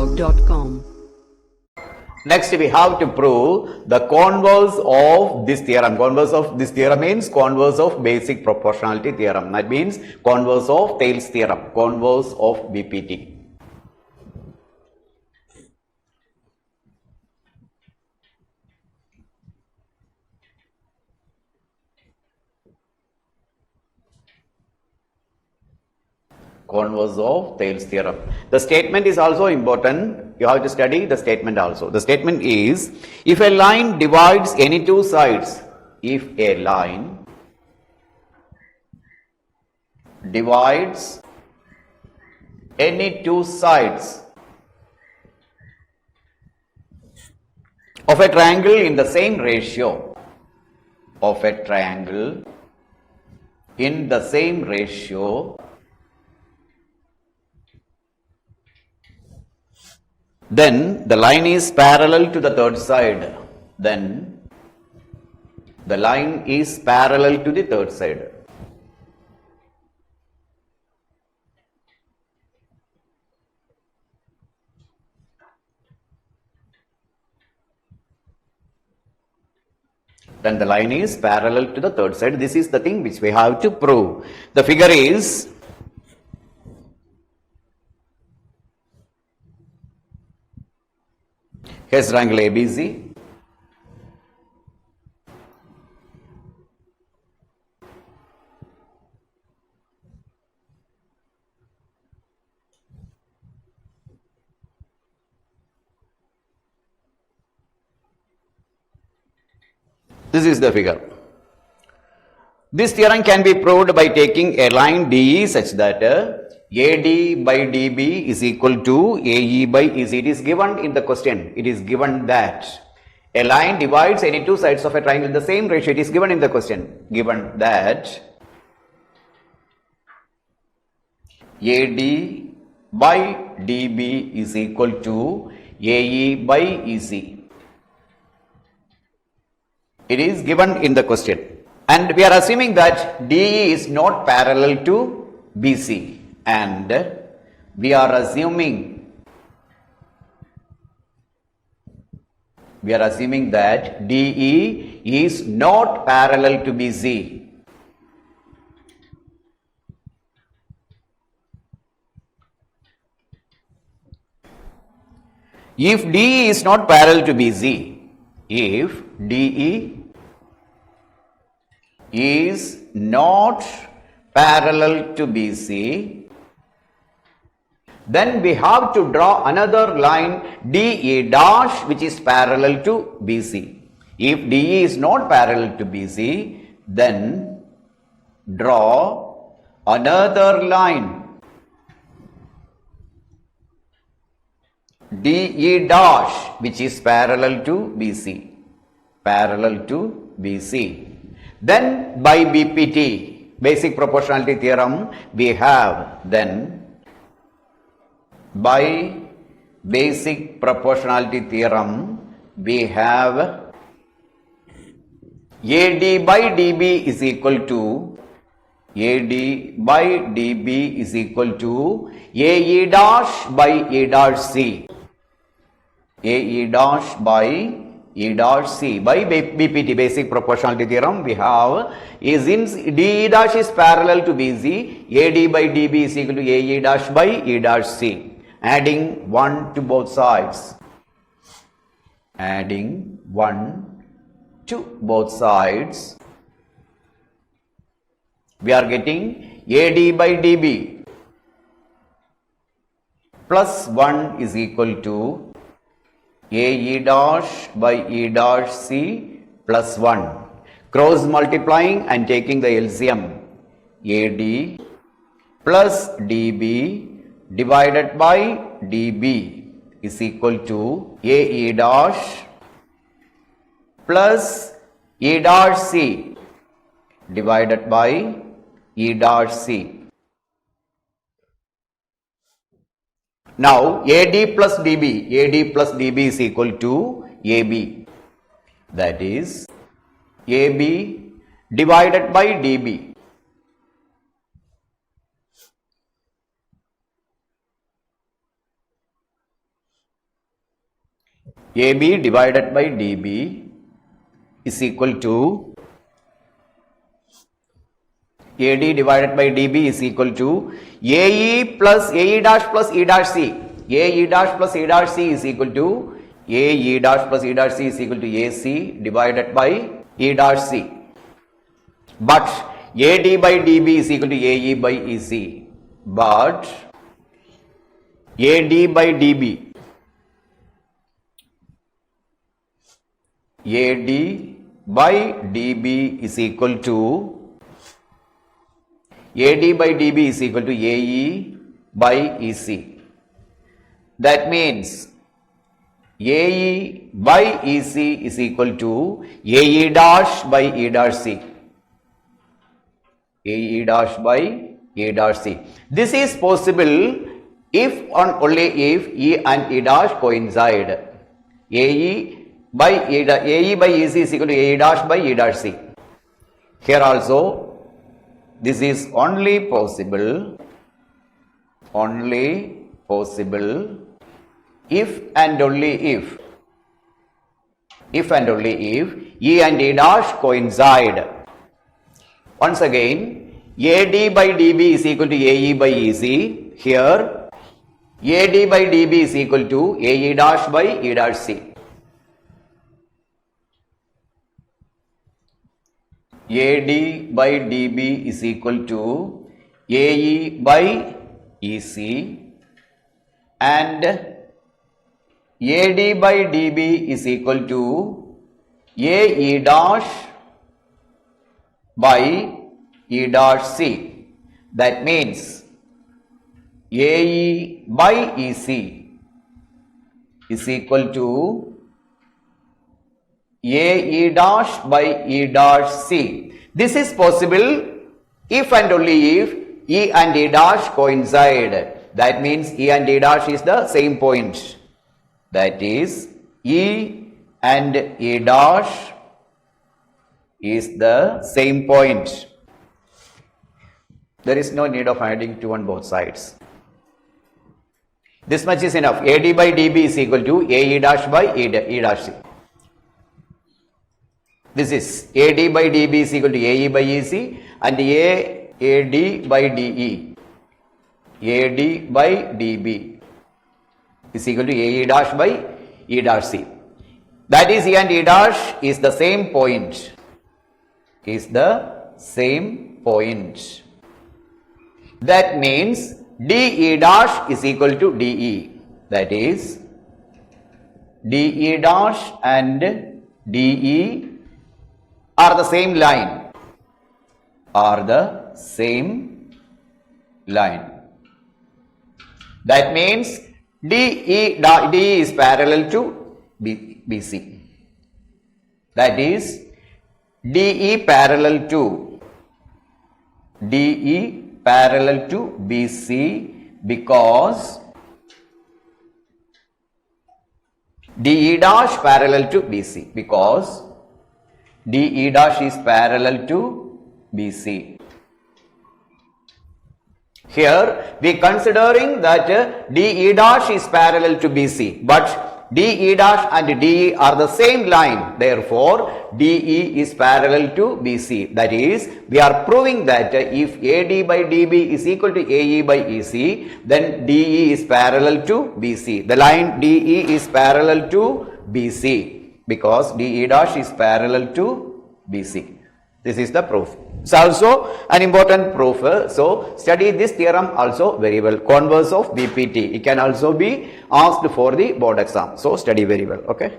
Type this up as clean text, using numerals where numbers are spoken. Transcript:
StudyTalk.com. Next, we have to prove the converse of this theorem. Converse of this theorem means converse of basic proportionality theorem. That means converse of Thales theorem, converse of BPT. Converse of Thales theorem. The statement is also important. You have to study the statement also. The statement is, if a line divides any two sides, if a line divides any two sides of a triangle in the same ratio, of a triangle in the same ratio, then the line is parallel to the third side. Then the line is parallel to the third side. Then the line is parallel to the third side. This is the thing which we have to prove. The figure is here's triangle ABC. This is the figure. This theorem can be proved by taking a line DE such that AD by DB is equal to AE by EC. It is given in the question. It is given that a line divides any two sides of a triangle in the same ratio. It is given in the question. Given that AD by DB is equal to AE by EC. It is given in the question. And we are assuming that DE is not parallel to BC. And we are assuming that DE is not parallel to BC. If DE is not parallel to BC, if DE is not parallel to BC, then we have to draw another line DE dash which is parallel to BC. If DE is not parallel to BC, then draw another line DE dash which is parallel to BC. Parallel to BC. Then by BPT, basic proportionality theorem, we have then by basic proportionality theorem, we have AD by DB is equal to AD by DB is equal to AE dash by E dash C. AE dash by E dash C. By BPT, basic proportionality theorem, we have is in DE dash is parallel to BC, AD by DB is equal to AE dash by E dash C. Adding 1 to both sides. Adding 1 to both sides. We are getting AD by DB plus 1 is equal to AE dash by E dash C plus 1. Cross multiplying and taking the LCM. AD plus DB divided by DB is equal to AE dash plus E dash C divided by E dash C. Now AD plus DB is equal to AB. That is AB divided by DB. AB divided by DB is equal to AD divided by DB is equal to AE plus AE dash plus E dash C. AE dash plus E dash C is equal to AE dash plus E dash C is equal to AC divided by E dash C. But AD by DB is equal to AE by EC. But AD by DB, AD by DB is equal to AD by DB is equal to AE by EC. That means AE by EC is equal to AE dash by E dash C. AE dash by E dash C. This is possible if and only if E and E dash coincide. AE by EC is equal to AE dash by E dash C. Here also this is only possible if and only if E and E dash coincide. Once again, AD by DB is equal to AE by EC. Here AD by DB is equal to AE dash by E dash C. AD by DB is equal to AE by EC and AD by DB is equal to AE dash by E dash C. That means AE by EC is equal to AE dash by E dash C. This is possible if and only if E and E dash coincide. That means E and E dash is the same point. That is E and E dash is the same point. There is no need of adding 2 on both sides. This much is enough. AD by DB is equal to AE dash by E dash C. This is AD by DB is equal to AE by EC and AD by DE. AD by DB is equal to AE dash by E dash C. That is E and E dash is the same point. That means DE dash is equal to DE. That is DE dash and DE are the same line. That means DE is parallel to BC. That is DE parallel to BC because DE dash parallel to BC because DE dash is parallel to BC. Here we considering that DE dash is parallel to BC, but DE dash and DE are the same line. Therefore, DE is parallel to BC. That is, we are proving that if AD by DB is equal to AE by EC, then DE is parallel to BC. The line DE is parallel to BC because DE dash is parallel to BC. This is the proof. It's also an important proof. So, study this theorem also very well. Converse of BPT. It can also be asked for the board exam. So, study very well. Okay.